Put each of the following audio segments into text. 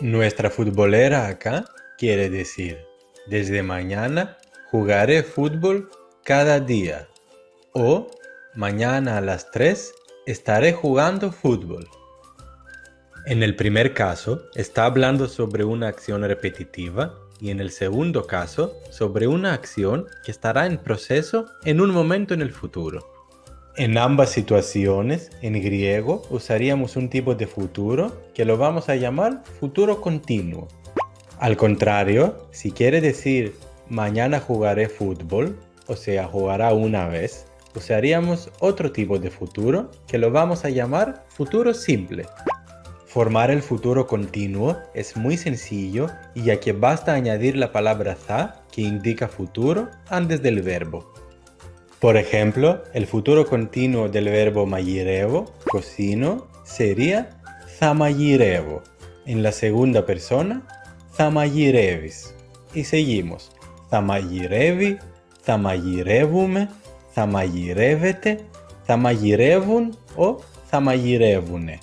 Nuestra futbolera acá quiere decir, desde mañana jugaré fútbol cada día. O mañana a las 3 estaré jugando fútbol. En el primer caso, está hablando sobre una acción repetitiva y en el segundo caso, sobre una acción que estará en proceso en un momento en el futuro. En ambas situaciones, en griego, usaríamos un tipo de futuro que lo vamos a llamar futuro continuo. Al contrario, si quiere decir mañana jugaré fútbol, o sea, jugará una vez, usaríamos otro tipo de futuro que lo vamos a llamar futuro simple. Formar el futuro continuo es muy sencillo y ya que basta añadir la palabra θα, que indica futuro, antes del verbo. Por ejemplo, el futuro continuo del verbo μαγειρεύω, cocino, sería θα μαγειρεύω. En la segunda persona, θα μαγειρεύεις. Y seguimos. Θα μαγειρεύει, θα μαγειρεύουμε, θα μαγειρεύετε, θα μαγειρεύουν o θα μαγειρεύουνε.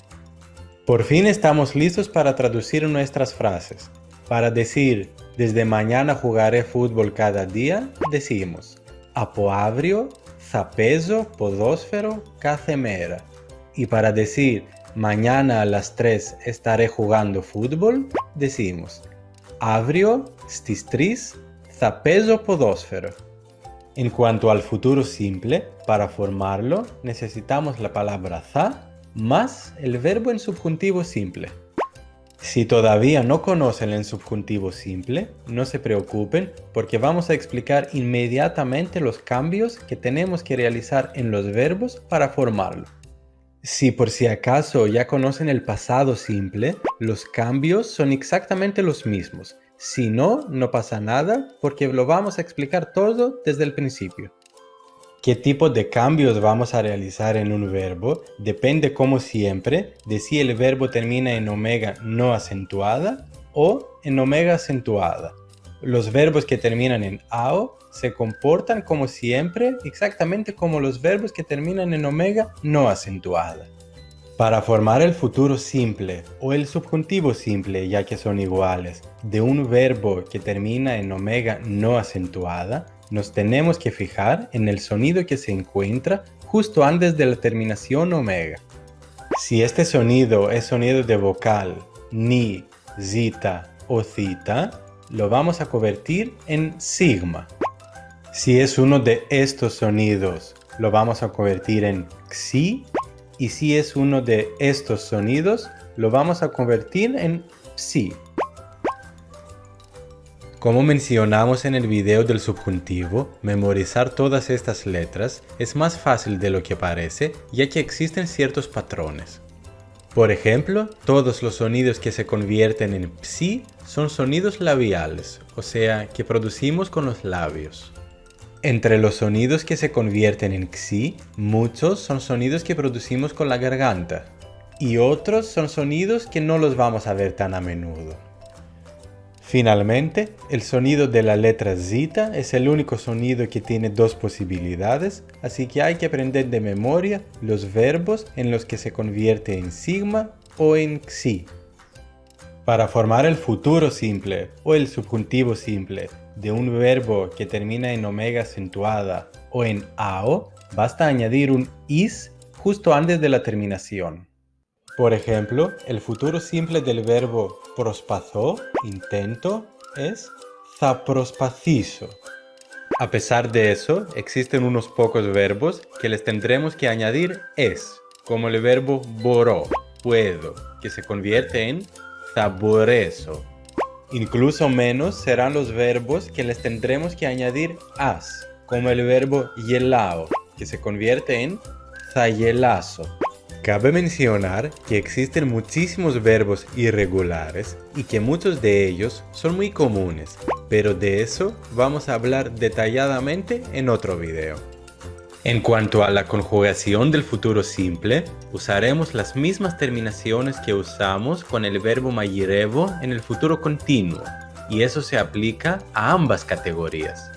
Por fin estamos listos para traducir nuestras frases. Para decir, desde mañana jugaré fútbol cada día, decimos από αύριο θα παίζω ποδόσφαιρο κάθε μέρα. Y para decir, mañana a las 3 estaré jugando fútbol, decimos αύριο στις 3 θα παίζω ποδόσφαιρο. En cuanto al futuro simple, para formarlo necesitamos la palabra θα más el verbo en subjuntivo simple. Si todavía no conocen el subjuntivo simple, no se preocupen porque vamos a explicar inmediatamente los cambios que tenemos que realizar en los verbos para formarlo. Si por si acaso ya conocen el pasado simple, los cambios son exactamente los mismos. Si no, no pasa nada porque lo vamos a explicar todo desde el principio. ¿Qué tipo de cambios vamos a realizar en un verbo? Depende, como siempre, de si el verbo termina en omega no acentuada o en omega acentuada. Los verbos que terminan en ao se comportan como siempre, exactamente como los verbos que terminan en omega no acentuada. Para formar el futuro simple o el subjuntivo simple, ya que son iguales, de un verbo que termina en omega no acentuada, nos tenemos que fijar en el sonido que se encuentra justo antes de la terminación omega. Si este sonido es sonido de vocal, ni, zita o zita, lo vamos a convertir en sigma. Si es uno de estos sonidos, lo vamos a convertir en xi, y si es uno de estos sonidos, lo vamos a convertir en psi. Como mencionamos en el video del subjuntivo, memorizar todas estas letras es más fácil de lo que parece, ya que existen ciertos patrones. Por ejemplo, todos los sonidos que se convierten en psi son sonidos labiales, o sea, que producimos con los labios. Entre los sonidos que se convierten en xi, muchos son sonidos que producimos con la garganta, y otros son sonidos que no los vamos a ver tan a menudo. Finalmente, el sonido de la letra zita es el único sonido que tiene dos posibilidades, así que hay que aprender de memoria los verbos en los que se convierte en sigma o en xi. Para formar el futuro simple o el subjuntivo simple de un verbo que termina en omega acentuada o en ao, basta añadir un is justo antes de la terminación. Por ejemplo, el futuro simple del verbo προσπαθώ, intento, es θα προσπαθήσω. A pesar de eso, existen unos pocos verbos que les tendremos que añadir es, como el verbo μπορώ, puedo, que se convierte en θα μπορέσω. Incluso menos serán los verbos que les tendremos que añadir as, como el verbo γελάω, que se convierte en θα γελάσω. Cabe mencionar que existen muchísimos verbos irregulares y que muchos de ellos son muy comunes, pero de eso vamos a hablar detalladamente en otro video. En cuanto a la conjugación del futuro simple, usaremos las mismas terminaciones que usamos con el verbo μαγειρεύω en el futuro continuo, y eso se aplica a ambas categorías.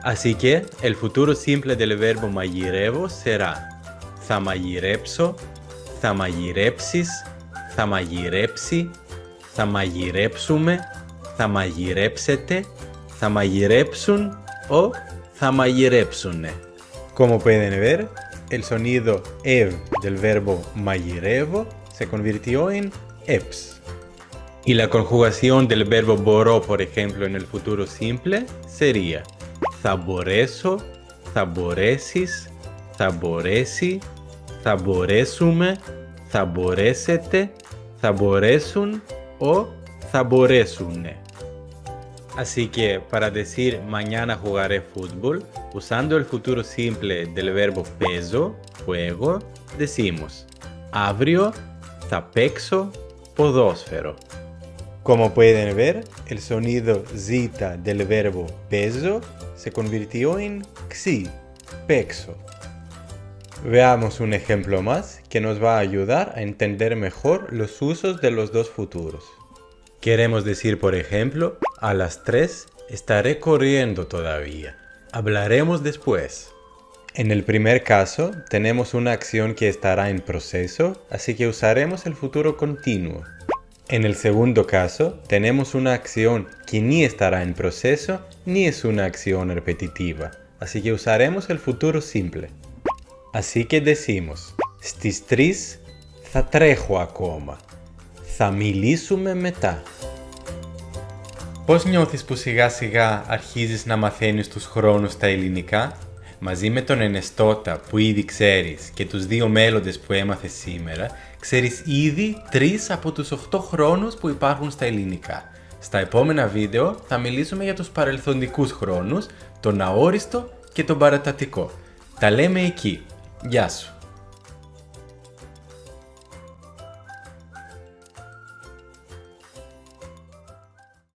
Así que el futuro simple del verbo μαγειρεύω será θα μαγειρέψω, θα μαγειρέψεις, θα μαγειρέψει, θα μαγειρέψουμε, θα μαγειρέψετε, θα μαγειρέψουν o θα μαγειρέψουνε. Como pueden ver, el sonido ev del verbo μαγειρεύω se convirtió en eps. Y la conjugación del verbo μπορώ, por ejemplo, en el futuro simple sería θα μπορέσω, θα μπορέσεις, θα μπορέσει, θα μπορέσουμε, θα μπορέσετε, θα μπορέσουν o θα μπορέσουνε. Así que para decir mañana jugaré fútbol, usando el futuro simple del verbo παίζω, juego, decimos αύριο θα παίξω ποδόσφαιρο. Como pueden ver, el sonido zeta del verbo παίζω se convirtió en xi, παίξω. Veamos un ejemplo más que nos va a ayudar a entender mejor los usos de los dos futuros. Queremos decir, por ejemplo, a las 3 estaré corriendo todavía. Hablaremos después. En el primer caso, tenemos una acción que estará en proceso, así que usaremos el futuro continuo. En el segundo caso, tenemos una acción que ni estará en proceso, ni es una acción repetitiva, así que usaremos el futuro simple. Así que decimos, στις 3 θα τρέχω ακόμα. Θα μιλήσουμε μετά. Πώς νιώθεις που σιγά σιγά αρχίζεις να μαθαίνεις τους χρόνους στα ελληνικά? Μαζί με τον Ενεστώτα που ήδη ξέρεις και τους 2 μέλλοντες που έμαθες σήμερα, ξέρεις ήδη 3 από τους 8 χρόνους που υπάρχουν στα ελληνικά. Στα επόμενα βίντεο θα μιλήσουμε για τους παρελθοντικούς χρόνους, τον αόριστο και τον παρατατικό. Τα λέμε εκεί. Γεια σου!